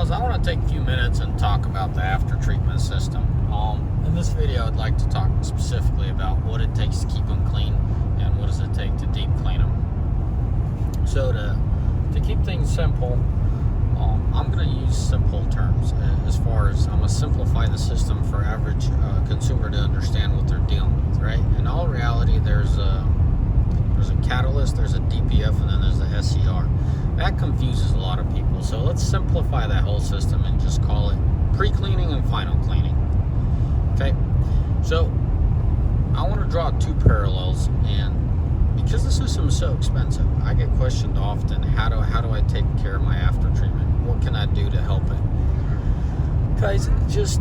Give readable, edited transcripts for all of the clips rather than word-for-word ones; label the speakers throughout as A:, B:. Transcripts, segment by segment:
A: fellas, I want to take a few minutes and talk about the after treatment system. In this video, I'd like to talk specifically about what it takes to keep them clean and what does it take to deep clean them. So to keep things simple, I'm going to use simple terms as far as I'm going to simplify the system for average consumer to understand what they're dealing with, right? In all reality, there's a catalyst, there's a DPF, and then there's the SCR. That confuses a lot of people. So let's simplify that whole system and just call it pre-cleaning and final cleaning. Okay, so I want to draw two parallels, and because the system is so expensive, I get questioned often, how do I take care of my after treatment? What can I do to help it? Guys, just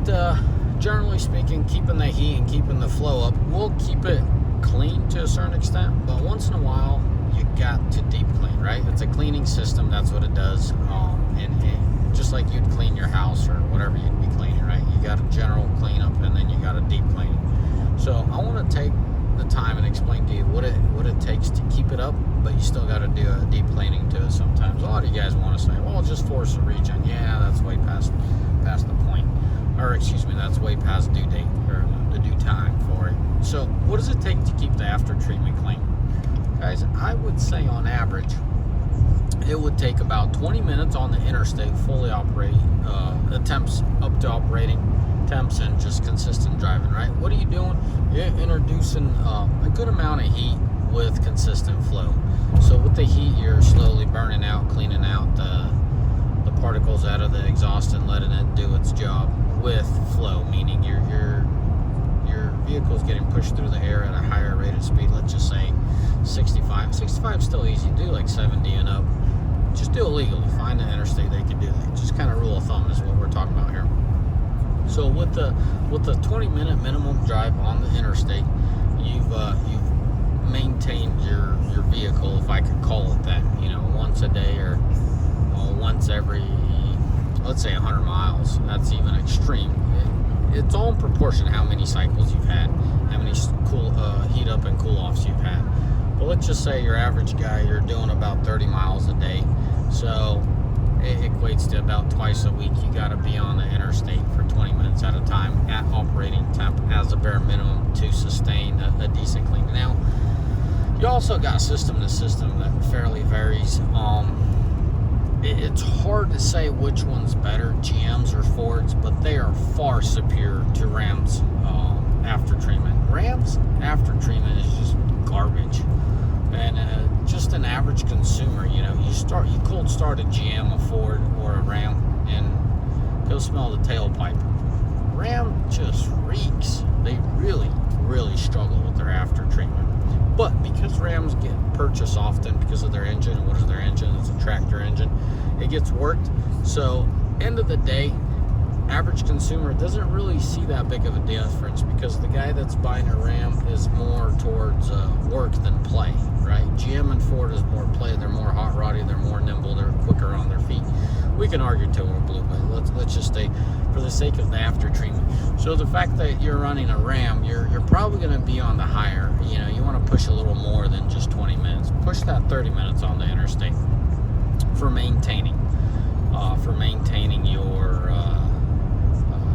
A: generally speaking, keeping the heat and keeping the flow up will keep it clean to a certain extent, but once in a while you got to deep clean, right? It's a cleaning system, that's what it does. And just like you'd clean your house or whatever you'd be cleaning, right? You got a general cleanup and then you got a deep cleaning. So I want to take the time and explain to you what it takes to keep it up, but you still got to do a deep cleaning to it sometimes. A lot of you guys want to say, well, just force a regen. Yeah, that's way past the point. Or excuse me, that's way past due date or the due time for it. So what does it take to keep the after treatment clean? Guys, I would say on average, it would take about 20 minutes on the interstate, fully operate, attempts up to operating temps and just consistent driving, right? What are you doing? You're introducing a good amount of heat with consistent flow. So with the heat, you're slowly burning out, cleaning out the particles out of the exhaust and letting it do its job with flow, meaning your vehicle is getting pushed through the air at a higher rate of speed. Let's just say 65. 65 is still easy. Do like 70 and up. Just do it legally. Find an interstate they can do that. Just kind of rule of thumb is what we're talking about here. So with the 20-minute minimum drive on the interstate, you've maintained your vehicle, if I could call it that, once a day or once every, let's say 100 miles. That's even extreme. It's all in proportion to how many cycles you've had, how many heat up and cool offs you've had. But let's just say your average guy, you're doing about 30 miles a day. So it equates to about twice a week you got to be on the interstate for 20 minutes at a time at operating temp as a bare minimum to sustain a decent clean. Now, you also got system to system that fairly varies. It's hard to say which one's better, GM's or Ford's, but they are far superior to Ram's after treatment. Ram's after treatment is just garbage. And just an average consumer, you cold start a GM, a Ford, or a Ram, and go smell the tailpipe. Ram just reeks. They really, really struggle with their after treatment. But because Rams get purchased often because of their engine, and what is their engine? It's a tractor engine. It gets worked. So, end of the day, average consumer doesn't really see that big of a difference because the guy that's buying a Ram is more towards work than play, right? GM and Ford is more play. They're more hot roddy. They're more nimble. They're quicker on their feet. We can argue till we're blue, but let's just stay for the sake of the after treatment. So the fact that you're running a Ram, you're probably going to be on the higher. You want to push a little more than just 20 minutes. Push that 30 minutes on the interstate for maintaining your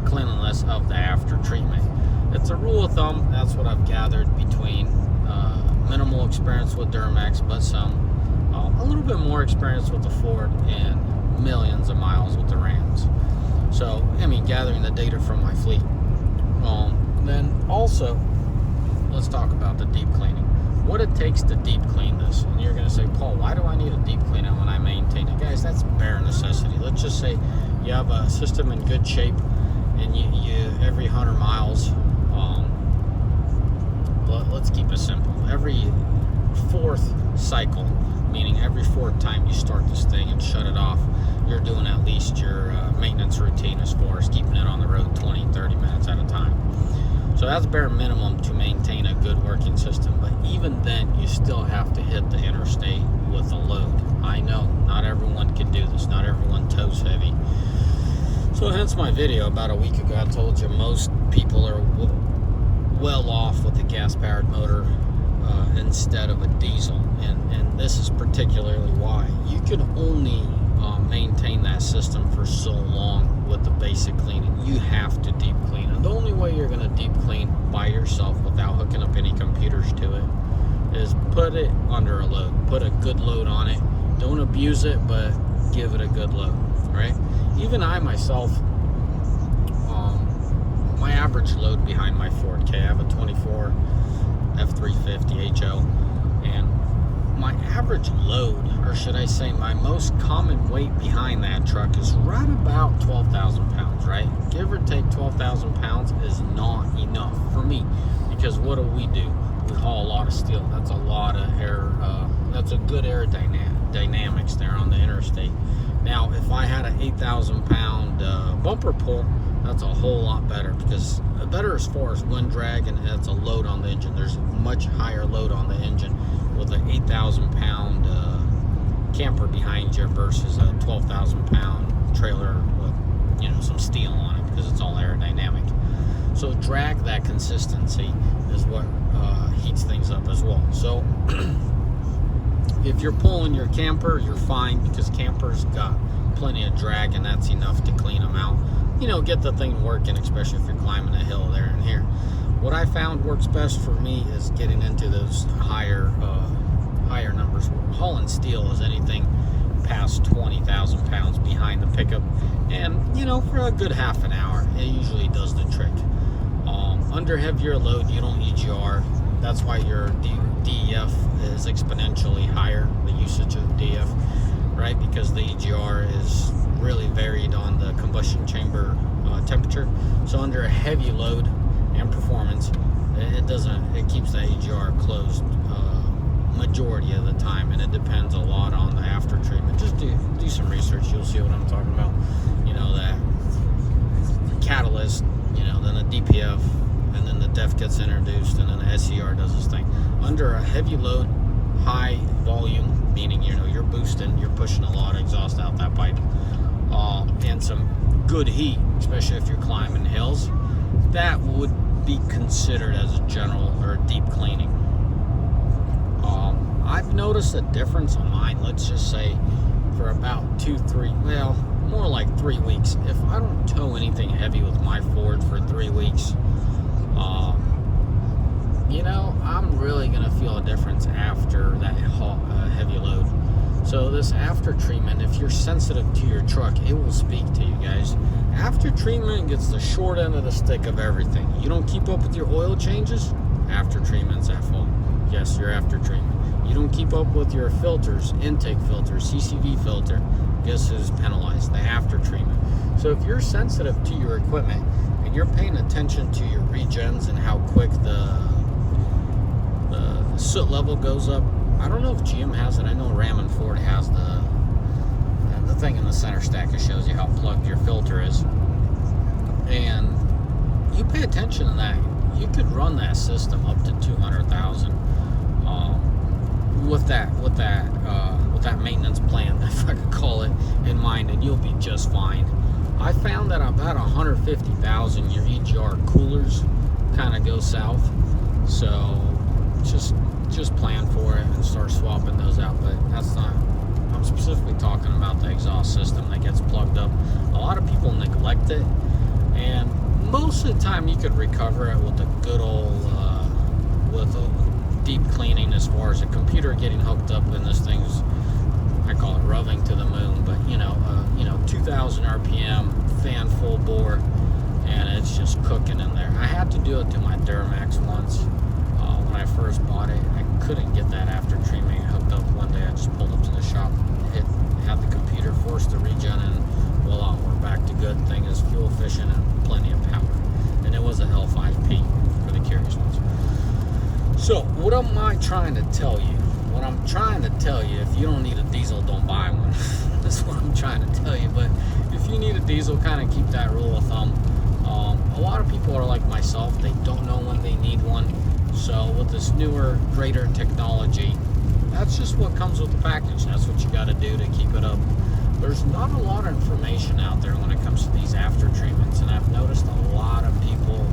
A: cleanliness of the after treatment. It's a rule of thumb. That's what I've gathered between minimal experience with Duramax, but a little bit more experience with the Ford and millions of miles with the Rams. So, gathering the data from my fleet. Then also, let's talk about the deep cleaning. What it takes to deep clean this. And you're going to say, Paul, why do I need a deep clean it when I maintain it? Guys, that's bare necessity. Let's just say you have a system in good shape and you every 100 miles, let's keep it simple. Every fourth cycle, meaning every fourth time you start this thing and shut it off, you're doing at least your maintenance routine as far as keeping it on the road 20, 30 minutes at a time. So that's bare minimum to maintain a good working system. But even then, you still have to hit the interstate with a load. I know, not everyone can do this. Not everyone tows heavy. So hence my video about a week ago, I told you most people are well off with a gas-powered motor instead of a diesel. And this is particularly why. You can only maintain that system for so long with the basic cleaning. You have to deep clean. And the only way you're going to deep clean by yourself without hooking up any computers to it is put it under a load. Put a good load on it. Don't abuse it, but give it a good load, right? Even I myself, my average load behind my Ford K, I have a 24 F350 HO, and my average load, or should I say my most common weight behind that truck, is right about 12,000 pounds, right? Give or take 12,000 pounds is not enough for me, because what do? We haul a lot of steel. That's a lot of air, that's a good aerodynamics there on the interstate. Now, if I had an 8,000 pound bumper pull, that's a whole lot better, because better as far as wind drag, and it's a load on the engine. There's a much higher load on the engine with an 8,000 pound camper behind you versus a 12,000 pound trailer with, you know, some steel on it, because it's all aerodynamic. So drag, that consistency is what heats things up as well. So if you're pulling your camper, you're fine, because campers got plenty of drag, and that's enough to clean them out. You know, get the thing working, especially if you're climbing a hill there and here. What I found works best for me is getting into those higher numbers. Hauling steel is anything past 20,000 pounds behind the pickup, and you know, for a good half an hour, it usually does the trick. Under heavier load, you don't EGR. That's why your DEF is exponentially higher, the usage of DEF, right? Because the EGR is really varied on the combustion chamber temperature. So under a heavy load and performance, it keeps that EGR closed majority of the time, and it depends a lot on the after treatment. Just do some research, you'll see what I'm talking about. You know, that catalyst, you know, then the DPF, and then the DEF gets introduced, and then the SCR does this thing. Under a heavy load, high volume, meaning, you know, you're boosting, you're pushing a lot of exhaust out that pipe, and some good heat, especially if you're climbing hills, that would be considered as a general or deep cleaning. I've noticed a difference on mine, let's just say, for about 2-3, well, more like 3 weeks. If I don't tow anything heavy with my Ford for 3 weeks, you know, I'm really going to feel a difference after that heavy load. So this after treatment, if you're sensitive to your truck, it will speak to you guys. After treatment gets the short end of the stick of everything. You don't keep up with your oil changes, after treatment's at fault. Yes, your after treatment. You don't keep up with your filters, intake filter, CCV filter, guess who's penalized? The after treatment. So if you're sensitive to your equipment and you're paying attention to your regens and how quick the soot level goes up, I don't know if GM has it. I know Ram and Ford has the thing in the center stack that shows you how plugged your filter is. And you pay attention to that, you could run that system up to 200,000 with that maintenance plan, if I could call it, in mind, and you'll be just fine. I found that about 150,000, your EGR coolers kind of go south. So just plan for it and start swapping those out. But that's not, I'm specifically talking about the exhaust system that gets plugged up. A lot of people neglect it, and most of the time you could recover it with a good old with a deep cleaning, as far as a computer getting hooked up in this thing's, I call it rubbing to the moon, but you know 2,000 RPM, fan full bore, and it's just cooking in there. I had to do it to my Duramax once. When I first bought it, I couldn't get that after treatment hooked up. One day I just pulled up to the shop, had the computer, forced the regen, and voila, we're back to good. Thing is fuel efficient and plenty of power. And it was a L5P for the curious ones. So what am I trying to tell you? What I'm trying to tell you, if you don't need a diesel, don't buy one. That's what I'm trying to tell you. But if you need a diesel, kind of keep that rule of thumb. A lot of people are like myself, they don't know when they need one. So with this newer, greater technology, that's just what comes with the package. That's what you got to do to keep it up. There's not a lot of information out there when it comes to these after treatments, and I've noticed a lot of people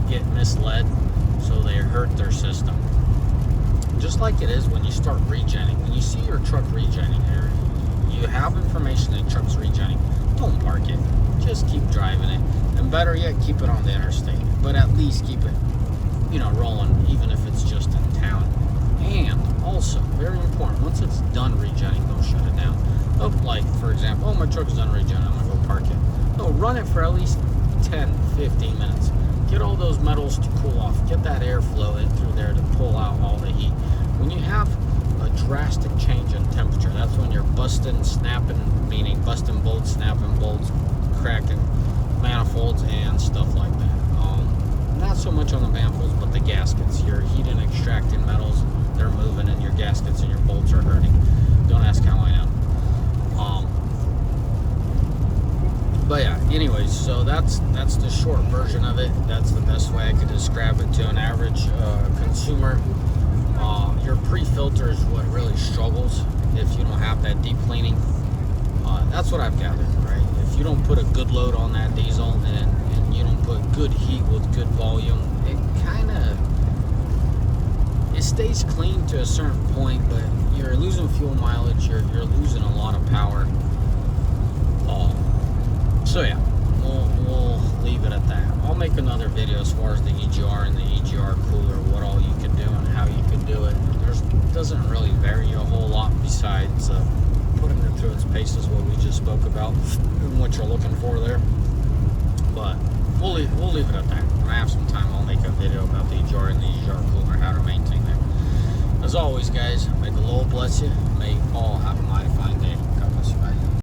A: get misled, so they hurt their system. Just like it is when you start regenning. When you see your truck regenning here, you have information that truck's regenning, don't park it. Just keep driving it. And better yet, keep it on the interstate. But at least keep it, rolling, even if it's just in town. And also, very important, once it's done regenning, don't shut it down. Oh, like, for example, my truck's done regenning, I'm going to go park it. No, run it for at least 10, 15 minutes. Get all those metals to cool off. Get that airflow in through there to pull out all the heat. When you have a drastic change in temperature, that's when you're busting, snapping, meaning busting bolts, snapping bolts, cracking manifolds, and stuff like that. Not so much on the manifolds, but the gaskets. You're heating, extracting metals, they're moving, and your gaskets and your bolts are hurting. Don't ask how I know. But yeah, anyways, so that's the short version of it. That's the best way I could describe it to an average consumer. Your pre-filter is what really struggles if you don't have that deep cleaning. That's what I've gathered, right? If you don't put a good load on that diesel and you don't put good heat with good volume, it stays clean to a certain point, but you're losing fuel mileage, you're losing a lot of power. So yeah, we'll leave it at that. I'll make another video as far as the EGR and the EGR cooler, what all you can do and how you can do it. Doesn't really vary a whole lot besides putting it through its paces, what we just spoke about and what you're looking for there. But we'll leave it at that. When I have some time, I'll make a video about the EGR and the EGR cooler, how to maintain that. As always, guys, may the Lord bless you. May you all have a mighty fine day.